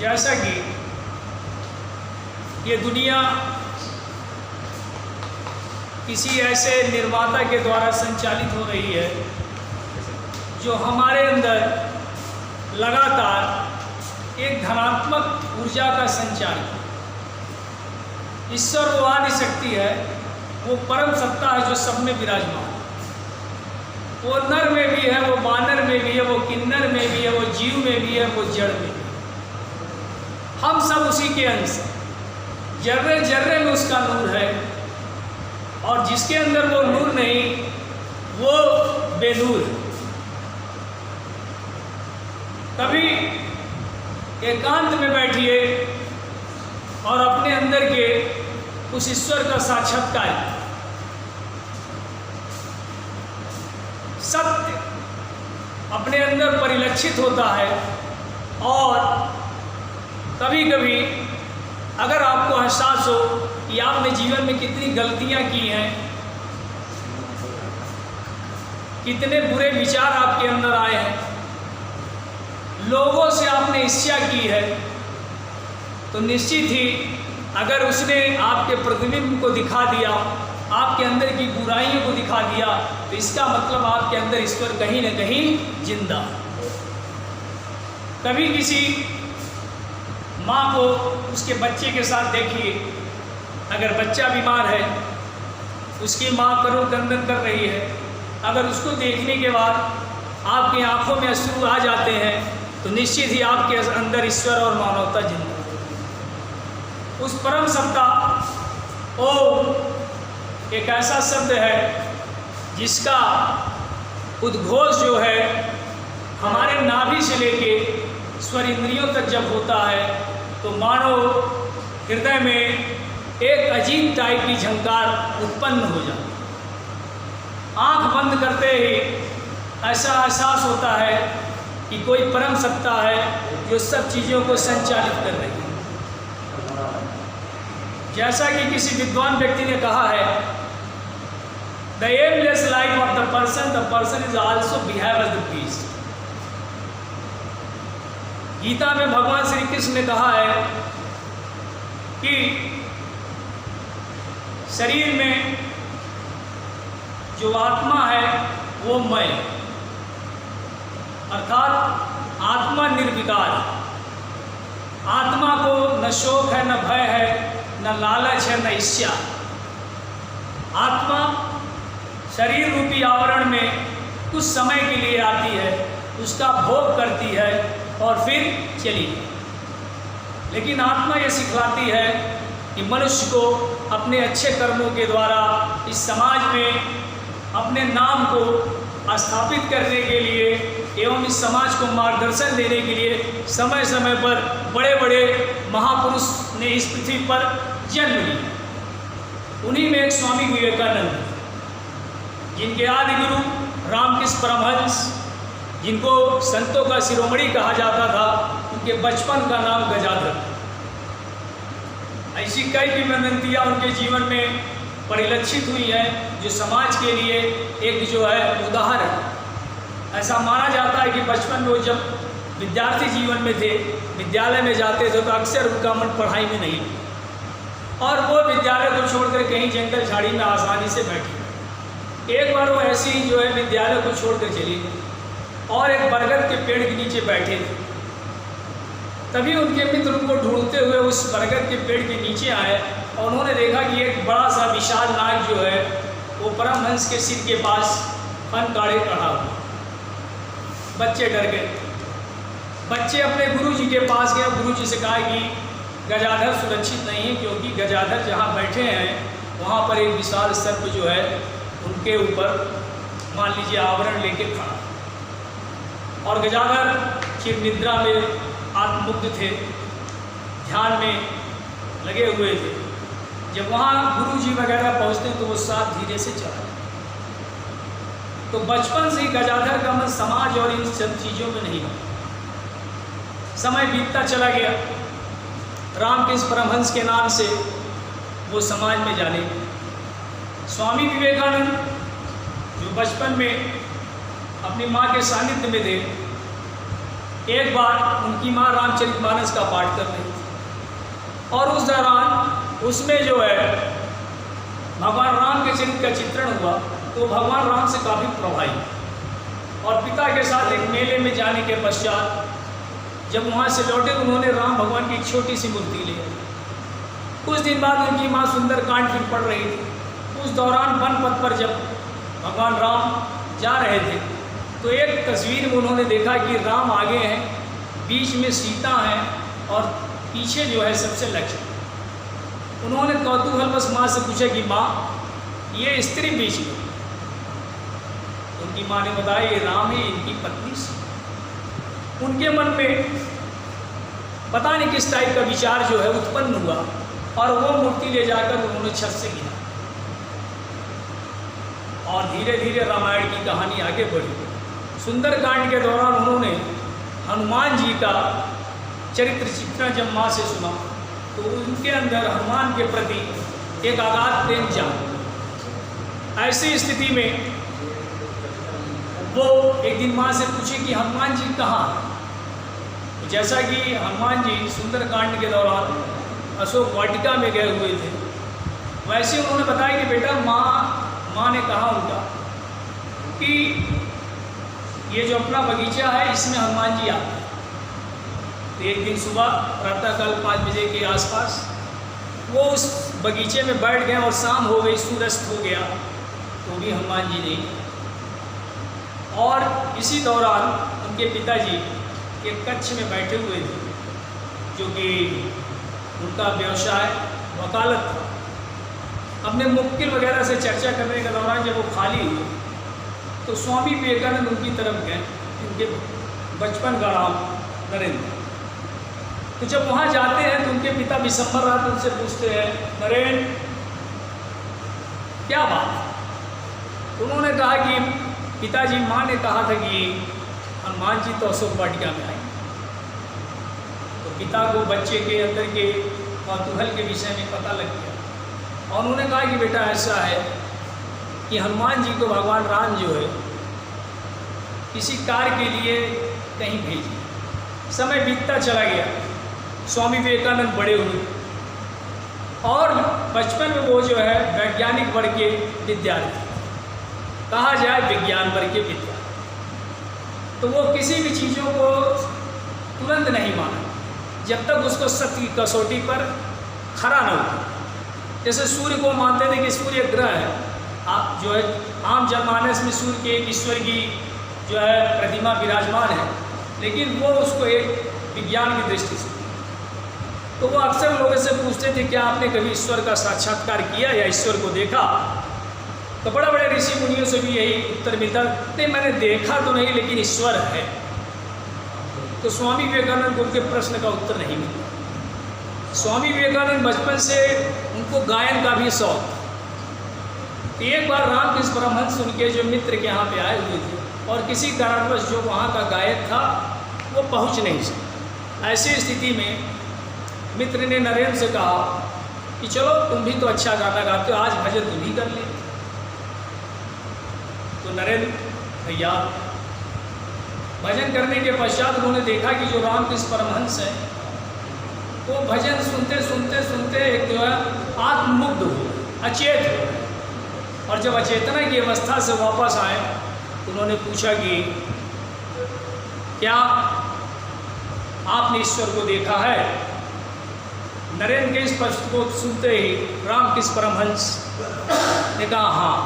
जैसा कि ये दुनिया किसी ऐसे निर्माता के द्वारा संचालित हो रही है जो हमारे अंदर लगातार एक धनात्मक ऊर्जा का संचार है। ईश्वर वो आदि शक्ति है, वो परम सत्ता है जो सब में विराजमान है। वो नर में भी है, वो वानर में भी है, वो किन्नर में भी है, वो जीव में भी है, वो जड़ में भी है। हम सब उसी के अंश हैं। जर्रे जर्रे में उसका नूर है, और जिसके अंदर वो नूर नहीं वो बेनूर है। कभी एकांत में बैठिए और अपने अंदर के उस ईश्वर का साक्षात्कार। सत्य अपने अंदर परिलक्षित होता है, और कभी कभी अगर आपको एहसास हो कि आपने जीवन में कितनी गलतियां की हैं, कितने बुरे विचार आपके अंदर आए हैं, लोगों से आपने ईर्ष्या की है, तो निश्चित ही अगर उसने आपके प्रतिबिंब को दिखा दिया, आपके अंदर की बुराइयों को दिखा दिया, तो इसका मतलब आपके अंदर ईश्वर कहीं न कहीं जिंदा। कभी किसी माँ को उसके बच्चे के साथ देखिए, अगर बच्चा बीमार है, उसकी माँ करुण क्रंदन कर रही है, अगर उसको देखने के बाद आपकी आंखों में अश्रु आ जाते हैं, तो निश्चित ही आपके अंदर ईश्वर और मानवता जिंदा। उस परम सत्ता ओम एक ऐसा शब्द है जिसका उद्घोष जो है हमारे नाभि से लेके स्वर इंद्रियों तक जब होता है, तो मानो हृदय में एक अजीब टाइप की झंकार उत्पन्न हो जाती। आंख बंद करते ही ऐसा एहसास होता है कि कोई परम सत्ता है जो सब चीज़ों को संचालित कर रही है। जैसा कि किसी विद्वान व्यक्ति ने कहा है, the aimless life of the person is also behave as the beast. Gita में भगवान श्री कृष्ण ने कहा है कि शरीर में जो आत्मा है वो मैं, अर्थात आत्मा निर्विकार। आत्मा को न शोक है, न भय है, न लालच है, न ईर्ष्या। आत्मा शरीर रूपी आवरण में कुछ समय के लिए आती है, उसका भोग करती है और फिर चली। लेकिन आत्मा ये सिखलाती है कि मनुष्य को अपने अच्छे कर्मों के द्वारा इस समाज में अपने नाम को स्थापित करने के लिए एवं इस समाज को मार्गदर्शन देने के लिए समय समय पर बड़े बड़े महापुरुष ने इस पृथ्वी पर जन्म लिया। उन्हीं में एक स्वामी विवेकानंद, जिनके आदि गुरु रामकृष्ण परमहंस, जिनको संतों का शिरोमणि कहा जाता था, उनके बचपन का नाम गजाधर। ऐसी कई किंवदंतियाँ उनके जीवन में परिलक्षित हुई हैं जो समाज के लिए एक जो है उदाहरण। ऐसा माना जाता है कि बचपन में वो जब विद्यार्थी जीवन में थे, विद्यालय में जाते थे, तो अक्सर उनका मन पढ़ाई में नहीं, और वो विद्यालय को छोड़कर कहीं जंगल झाड़ी में आसानी से बैठी। एक बार वो ऐसे ही जो है विद्यालय को छोड़कर चली गई और एक बरगद के पेड़ के नीचे बैठे थे। तभी उनके मित्र उनको ढूंढते हुए उस बरगद के पेड़ के नीचे आए, और उन्होंने देखा कि एक बड़ा सा विशाल नाग जो है वो परमहंस के सिर के पास फन काढ़े खड़ा हुआ। बच्चे डर गए। बच्चे अपने गुरुजी के पास गए, गुरुजी से कहा कि गजाधर सुरक्षित नहीं है, क्योंकि गजाधर जहाँ बैठे हैं वहाँ पर एक विशाल सर्प जो है उनके ऊपर मान लीजिए आवरण लेके खड़ा, और गजाधर चिर निद्रा में आत्ममुग्ध थे, ध्यान में लगे हुए थे। जब वहाँ गुरुजी वगैरह पहुँचते तो वो साथ धीरे से चला। तो बचपन से ही गजाधर का मन समाज और इन सब चीज़ों में नहीं था। समय बीतता चला गया, रामकृष्ण परमहंस के नाम से वो समाज में जाने। स्वामी विवेकानंद जो बचपन में अपनी माँ के सानिध्य में थे, एक बार उनकी माँ रामचरितमानस का पाठ कर रही थी और उस दौरान उसमें जो है भगवान राम के चरित्र का चित्रण हुआ, तो भगवान राम से काफ़ी प्रभावित और पिता के साथ एक मेले में जाने के पश्चात जब वहाँ से लौटे उन्होंने राम भगवान की एक छोटी सी मूर्ति ली। कुछ दिन बाद उनकी माँ सुंदरकांड फिर पढ़ रही थी। उस दौरान वन पथ पर जब भगवान राम जा रहे थे तो एक तस्वीर में उन्होंने देखा कि राम आगे हैं, बीच में सीता है और पीछे जो है सबसे लक्ष्मण। उन्होंने कौतूहलवश माँ से पूछा कि माँ ये स्त्री बीच में? उनकी माँ ने बताया ये राम है, इनकी पत्नी सी। उनके मन में पता नहीं किस टाइप का विचार जो है उत्पन्न हुआ और वो मूर्ति ले जाकर उन्होंने छत से गिरा और धीरे धीरे रामायण की कहानी आगे बढ़ी। सुंदरकांड के दौरान उन्होंने हनुमान जी का चरित्र चित्रण जब माँ से सुना तो उनके अंदर हनुमान के प्रति एक अगाध प्रेम जागा। ऐसी स्थिति में वो एक दिन माँ से पूछे कि हनुमान जी कहाँ हैं? तो जैसा कि हनुमान जी सुंदरकांड के दौरान अशोक वाटिका में गए हुए थे, वैसे उन्होंने बताया कि बेटा माँ ने कहा उनका कि ये जो अपना बगीचा है इसमें हनुमान जी आते हैं। तो एक दिन सुबह प्रातःकाल 5 बजे के आसपास वो उस बगीचे में बैठ गए और शाम हो गई, सूर्यास्त हो गया तो भी हनुमान जी नहीं। और इसी दौरान उनके पिताजी एक कक्ष में बैठे हुए थे, जो कि उनका व्यवसाय वकालत था। अपने मुक्किल वगैरह से चर्चा करने के दौरान जब वो खाली हुए तो स्वामी विवेकानंद उनकी तरफ गए, उनके बचपन का नाम नरेंद्र। तो जब वहाँ जाते हैं तो उनके पिता विशंबर रात उनसे पूछते हैं, नरेंद्र क्या बात? उन्होंने कहा कि पिताजी माँ ने कहा था कि हनुमान जी तो अशोक वाटिका में आए। तो पिता को बच्चे के अंदर के कौतूहल के विषय में पता लग गया और उन्होंने कहा कि बेटा ऐसा है कि हनुमान जी को भगवान राम जो है किसी कार्य के लिए कहीं भेजे। समय बीतता चला गया, स्वामी विवेकानंद बड़े हुए और बचपन में वो जो है वैज्ञानिक वर्ग के विद्यार्थी, कहा जाए विज्ञान वर्ग के विद्यार्थी, तो वो किसी भी चीज़ों को तुरंत नहीं माना जब तक उसको सत्य की कसौटी पर खरा न उतरे। जैसे सूर्य को मानते थे कि सूर्य ग्रह है, आप जो है आम जनमानस में सूर्य के एक ईश्वर की जो है प्रतिमा विराजमान है, लेकिन वो उसको एक विज्ञान की दृष्टि से, तो वो अक्सर लोगों से पूछते थे क्या आपने कभी ईश्वर का साक्षात्कार किया या ईश्वर को देखा? तो बड़े बड़े ऋषि मुनियों से भी यही उत्तर मिलता, नहीं मैंने देखा तो नहीं लेकिन ईश्वर है। तो स्वामी विवेकानंद को उनके प्रश्न का उत्तर नहीं मिला। स्वामी विवेकानंद बचपन से उनको गायन का भी शौक। तो एक बार रामकृष्ण परमहंस उनके जो मित्र के यहाँ पे आए हुए थे और किसी कारणवश जो वहाँ का गायक था वो पहुँच नहीं सका। ऐसी स्थिति में मित्र ने नरेंद्र से कहा कि चलो तुम भी तो अच्छा गाना गाते हो, आज भजन तुम ही कर ले। तो नरेंद्र भैया भजन करने के पश्चात उन्होंने देखा कि जो रामकृष्ण परमहंस है वो भजन सुनते सुनते सुनते एक जो है आत्ममुग्ध हो, अचेत हो। और जब अचेतना की अवस्था से वापस आए तो उन्होंने पूछा कि क्या आपने ईश्वर को देखा है? नरेंद्र के इस प्रश्न को सुनते ही रामकृष्ण परमहंस ने कहा हाँ,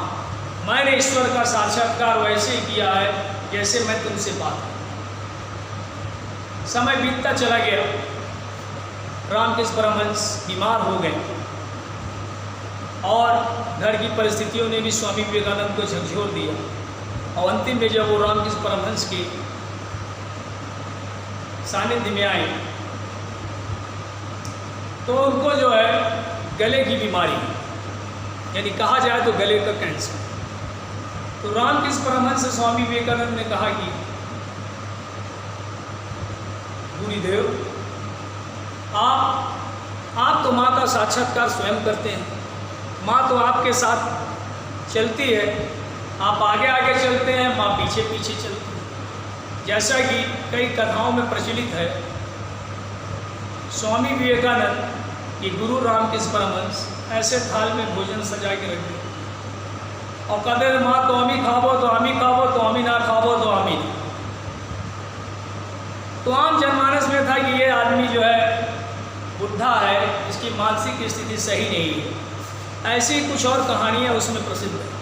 मैंने ईश्वर का साक्षात्कार वैसे ही किया है जैसे मैं तुमसे बात। समय बीतता चला गया, रामकृष्ण परमहंस बीमार हो गए और घर की परिस्थितियों ने भी स्वामी विवेकानंद को झकझोर दिया। और अंतिम में जब वो रामकृष्ण परमहंस के सानिध्य में आए तो उनको जो है गले की बीमारी, यानी कहा जाए तो गले का कैंसर। तो रामकृष्ण परमहंस से स्वामी विवेकानंद ने कहा कि गुरुदेव आप तो माँ का साक्षात्कार स्वयं करते हैं, माँ तो आपके साथ चलती है, आप आगे आगे चलते हैं, माँ पीछे पीछे चलती है। जैसा कि कई कथाओं में प्रचलित है, स्वामी विवेकानंद कि गुरु रामकृष्ण परमहंस ऐसे थाल में भोजन सजा के रख दिया और कहते थे, माँ तो आमी खाबो तो आमी खाबो तो आमी ना खाबो तो आमी। तो आम जनमानस में था कि ये आदमी जो है बुढ़ा है, इसकी मानसिक स्थिति सही नहीं है। ऐसी कुछ और कहानियाँ उसमें प्रसिद्ध है।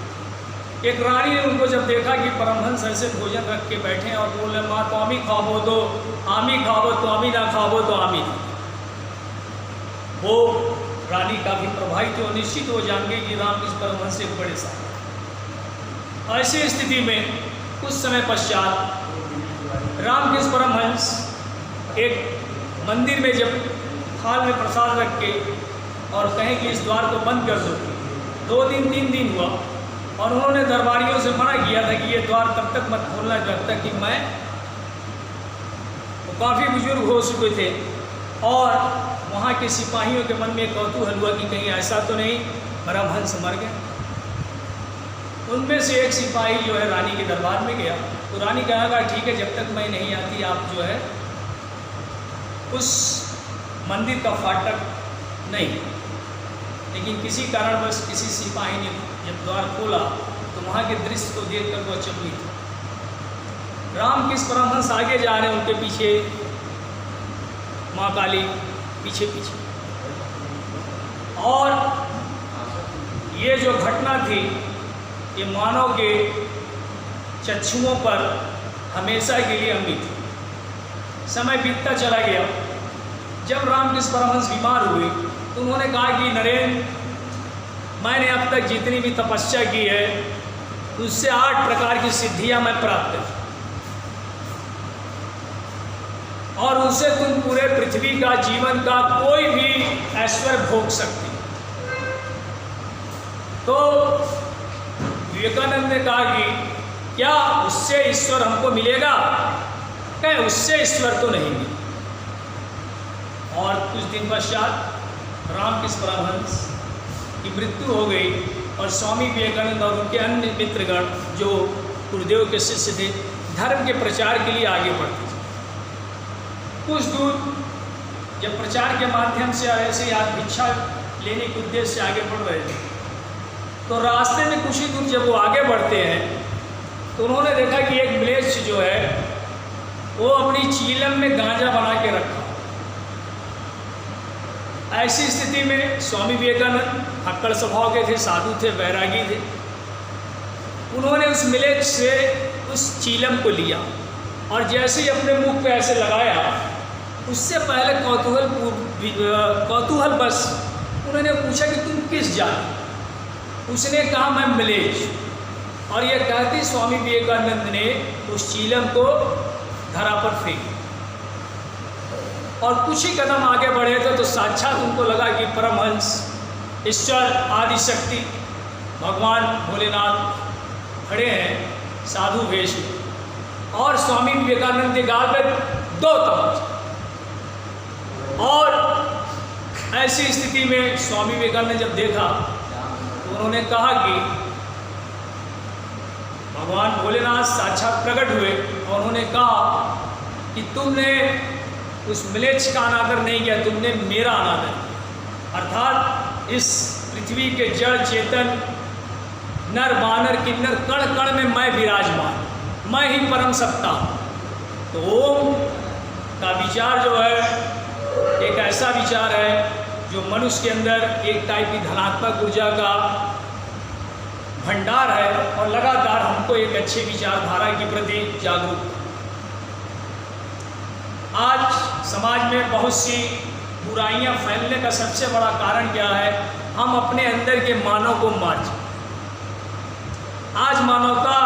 एक रानी ने उनको जब देखा कि परमहंस ऐसे भोजन रख के बैठे हैं और बोल रहे, माँ तो आमी खाबो तो आमी खाबो तो आमी ना खाबो तो आमी, वो रानी काफ़ी प्रभावित हो, निश्चित हो जान गई कि रामकृष्ण परमहंस एक बड़े साहब। ऐसी स्थिति में कुछ समय पश्चात रामकृष्ण परमहंस एक मंदिर में जब थाल में प्रसाद रख के और कहें कि इस द्वार को बंद कर दो, 2 दिन 3 दिन हुआ और उन्होंने दरबारियों से मना किया था कि ये द्वार तब तक मत खोलना जब तक कि मैं, वो काफ़ी बुजुर्ग हो चुके थे और वहाँ के सिपाहियों के मन में कौतूहल हुआ कि कहीं ऐसा तो नहीं परमहंस मर गए। उनमें से एक सिपाही जो है रानी के दरबार में गया तो रानी कहा, ठीक है, जब तक मैं नहीं आती आप जो है उस मंदिर का फाटक नहीं। लेकिन किसी कारणवश किसी सिपाही ने जब द्वार खोला तो वहाँ के दृश्य को देखकर वो अचंभित। रामकृष्ण परमहंस आगे जा रहे हैं, उनके पीछे माँ काली पीछे पीछे। और ये जो घटना थी ये मानव के चक्षुओं पर हमेशा के लिए अमिट थी। समय बीतता चला गया। जब रामकृष्ण परमहंस बीमार हुए तो उन्होंने कहा कि नरेंद्र, मैंने अब तक जितनी भी तपस्या की है उससे 8 प्रकार की सिद्धियां मैं प्राप्त की और उससे तुम पूरे पृथ्वी का जीवन का कोई भी ऐश्वर्य भोग सकती। तो विवेकानंद ने कहा कि क्या उससे ईश्वर हमको मिलेगा? क्या उससे ईश्वर तो नहीं मिलेगा। और कुछ दिन पश्चात रामकृष्ण परमहंस की मृत्यु हो गई और स्वामी विवेकानंद और उनके अन्य मित्रगण जो गुरुदेव के शिष्य थे धर्म के प्रचार के लिए आगे बढ़ते थे। कुछ दूर जब प्रचार के माध्यम से ऐसे आज भिक्षा लेने के उद्देश्य से आगे बढ़ रहे थे तो रास्ते में कुछ ही दूर जब वो आगे बढ़ते हैं तो उन्होंने देखा कि एक म्लेच्छ जो है वो अपनी चीलम में गांजा बना के रखा। ऐसी स्थिति में स्वामी विवेकानंद हक्कड़ स्वभाव के थे, साधु थे, वैरागी थे। उन्होंने उस म्लेच्छ से उस चीलम को लिया और जैसे ही अपने मुख पे ऐसे लगाया, उससे पहले कौतूहल बस उन्होंने पूछा कि तुम किस जाति? उसने कहा मैं म्लेच्छ। और यह कहते स्वामी विवेकानंद ने उस चीलम को धरा पर फेंक और कुछ ही कदम आगे बढ़े थे तो साक्षात उनको लगा कि परमहंस, ईश्वर, आदिशक्ति, भगवान भोलेनाथ खड़े हैं साधु वेश में और स्वामी विवेकानंद के गाल में 2 तमाचे। और ऐसी स्थिति में स्वामी विवेकानंद ने जब देखा तो उन्होंने कहा कि भगवान भोलेनाथ साक्षात प्रकट हुए और उन्होंने कहा कि तुमने उस म्लेच्छ का अनादर नहीं किया, तुमने मेरा अनादर किया। अर्थात इस पृथ्वी के जड़ चेतन नर बानर किन्नर कण कण में मैं विराजमान, मैं ही परम सत्ता। तो ओम का विचार जो है एक ऐसा विचार है जो मनुष्य के अंदर एक टाइप की धनात्मक ऊर्जा का भंडार है और लगातार हमको एक अच्छे विचारधारा के प्रति जागरूक। आज समाज में बहुत सी बुराइयां फैलने का सबसे बड़ा कारण क्या है? हम अपने अंदर के मानव को मार चुके। आज मानवता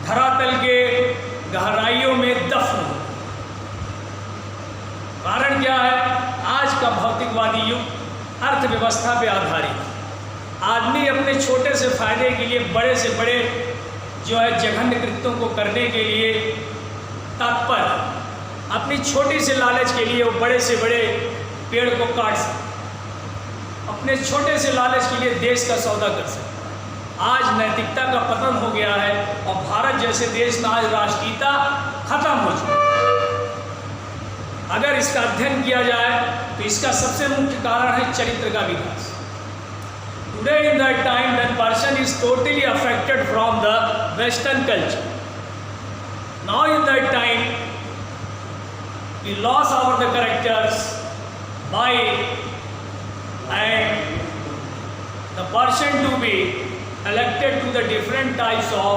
धरातल के गहराइयों में दफन हो। कारण क्या है? आज का भौतिकवादी युग अर्थव्यवस्था पे आधारित। आदमी अपने छोटे से फायदे के लिए बड़े से बड़े जो है जघन्य कृत्यों को करने के लिए तत्पर, अपनी छोटी से लालच के लिए वो बड़े से बड़े पेड़ को काट सकते, अपने छोटे से लालच के लिए देश का सौदा कर सकते। आज नैतिकता का पतन हो गया है और भारत जैसे देश में आज राष्ट्रीयता खत्म हो चुकी है। अगर इसका अध्ययन किया जाए तो इसका सबसे मुख्य कारण है चरित्र का विकास। Today in that time that person is totally affected from the Western culture. Now in that time we lost our the characters by and the person to be elected to the different types of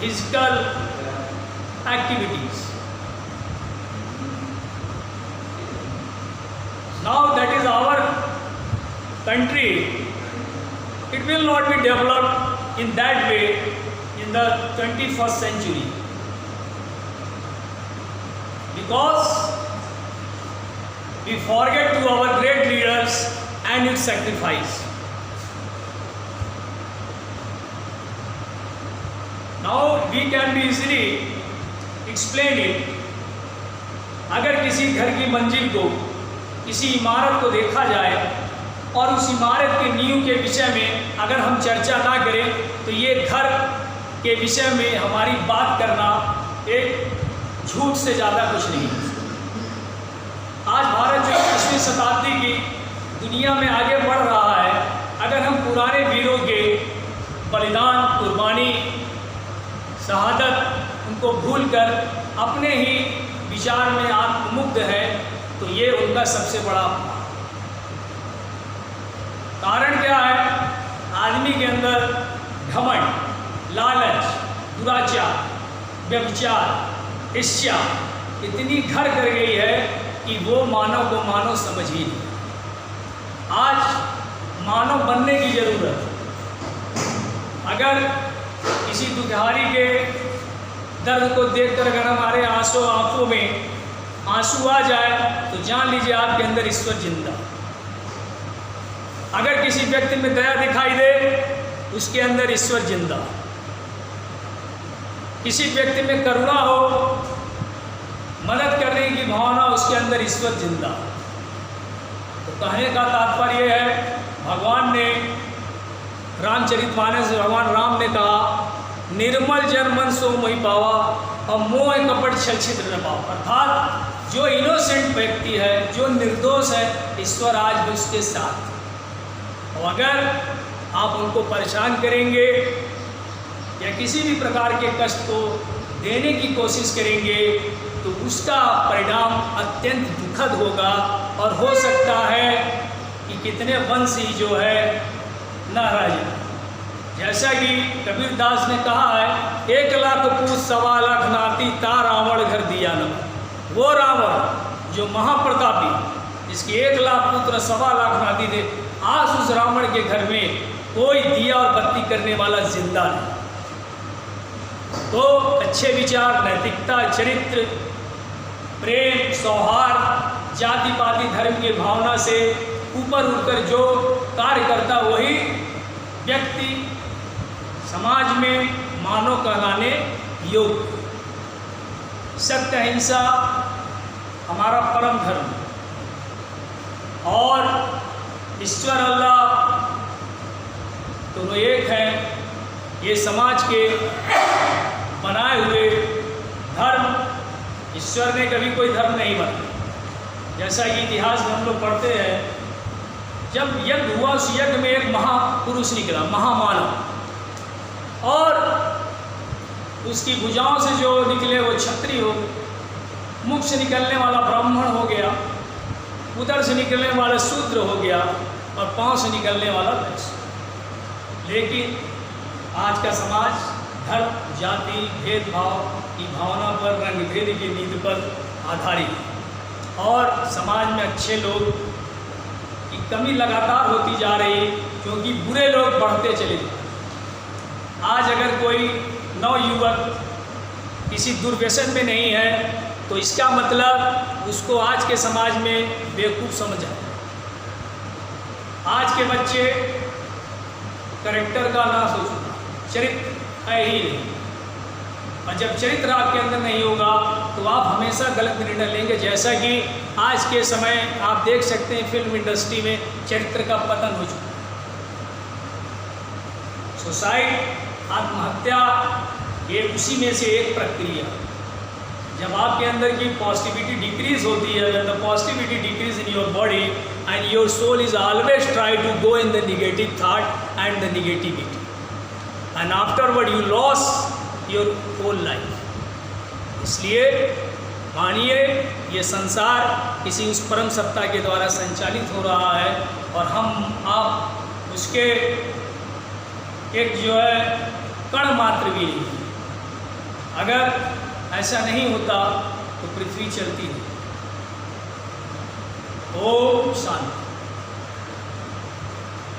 physical activities. Now that is our country. It will not be developed in that way in the 21st century, because we forget to our great leaders and its sacrifice. Now we can be easily explain it. अगर किसी घर की मंजिल को, किसी इमारत को देखा जाए और उस इमारत के नींव के विषय में अगर हम चर्चा ना करें तो ये घर के विषय में हमारी बात करना एक झूठ से ज़्यादा कुछ नहीं है। आज भारत जो 21वीं शताब्दी की दुनिया में आगे बढ़ रहा है, अगर हम पुराने वीरों के बलिदान, कुर्बानी, शहादत उनको भूलकर अपने ही विचार में आत्ममुग्ध है तो ये उनका सबसे बड़ा कारण क्या है? आदमी के अंदर घमंड, लालच, दुराचार, व्यभिचार, ईर्ष्या इतनी घर कर गई है कि वो मानव को मानव समझ ही नहीं। आज मानव बनने की जरूरत। अगर किसी दुखहारी के दर्द को देखकर अगर हमारे आंखों में आंसू आ जाए तो जान लीजिए आपके अंदर ईश्वर जिंदा। अगर किसी व्यक्ति में दया दिखाई दे उसके अंदर ईश्वर जिंदा। किसी व्यक्ति में करुणा हो, मदद करने की भावना, उसके अंदर ईश्वर जिंदा। तो कहने का तात्पर्य है, भगवान ने रामचरितमानस भगवान राम ने कहा, निर्मल जन मन सो मोहि पावा और मोह कपट छल छिद्र न पावा। अर्थात जो इनोसेंट व्यक्ति है, जो निर्दोष है, ईश्वर आज भी उसके साथ। और अगर आप उनको परेशान करेंगे या किसी भी प्रकार के कष्ट को देने की कोशिश करेंगे तो उसका परिणाम अत्यंत दुखद होगा और हो सकता है कि कितने वंशी जो है न रह जाए। जैसा कि कबीरदास ने कहा है, 1 लाख पूत 1.25 लाख नाती ता रावण घर दिया न। वो रावण जो महाप्रतापी, जिसकी 1 लाख पुत्र 1.25 लाख नाती थे, आज उस रावण के घर में कोई दिया और बत्ती करने वाला जिंदा नहीं। तो अच्छे विचार, नैतिकता, चरित्र, प्रेम, सौहार्द, जाति पाति धर्म की भावना से ऊपर उठकर जो कार्य करता वही व्यक्ति समाज में मानव कहलाने योग्य। सत्य, अहिंसा हमारा परम धर्म और ईश्वर अल्लाह दोनों एक हैं। ये समाज के बनाए हुए धर्म, ईश्वर ने कभी कोई धर्म नहीं बनाया। जैसा कि इतिहास में हम लोग पढ़ते हैं, जब यज्ञ हुआ उस यज्ञ में एक महापुरुष निकला, महामानव, और उसकी भुजाओं से जो निकले वो क्षत्रिय हो, मुख से निकलने वाला ब्राह्मण हो गया, उदर से निकलने वाला शूद्र हो गया और पांव से निकलने वाला वैश्य। लेकिन आज का समाज धर्म, जाति, भेदभाव की भावना पर, रंग भेद की नीति पर आधारित है और समाज में अच्छे लोग की कमी लगातार होती जा रही है क्योंकि बुरे लोग बढ़ते चले जा रहे। आज अगर कोई नवयुवक किसी दुर्व्यसन में नहीं है तो इसका मतलब उसको आज के समाज में बेवकूफ़ समझा। आज के बच्चे कैरेक्टर का ना सोचना, चरित्र है ही नहीं, और जब चरित्र आपके अंदर नहीं होगा तो आप हमेशा गलत निर्णय लेंगे। जैसा कि आज के समय आप देख सकते हैं फिल्म इंडस्ट्री में चरित्र का पतन हो चुका है। सुसाइड, आत्महत्या, ये उसी में से एक प्रक्रिया। जब आपके अंदर की पॉजिटिविटी डिक्रीज होती है, when the positivity decrease in your body and your soul is always try to go in the negative thought and the negativity, and afterward you lost your whole life। इसलिए मानिए ये संसार किसी उस परम सत्ता के द्वारा संचालित हो रहा है और हम आप उसके एक जो है कण मात्र भी नहीं। अगर ऐसा नहीं होता तो पृथ्वी चलती नहीं। ओम शांति।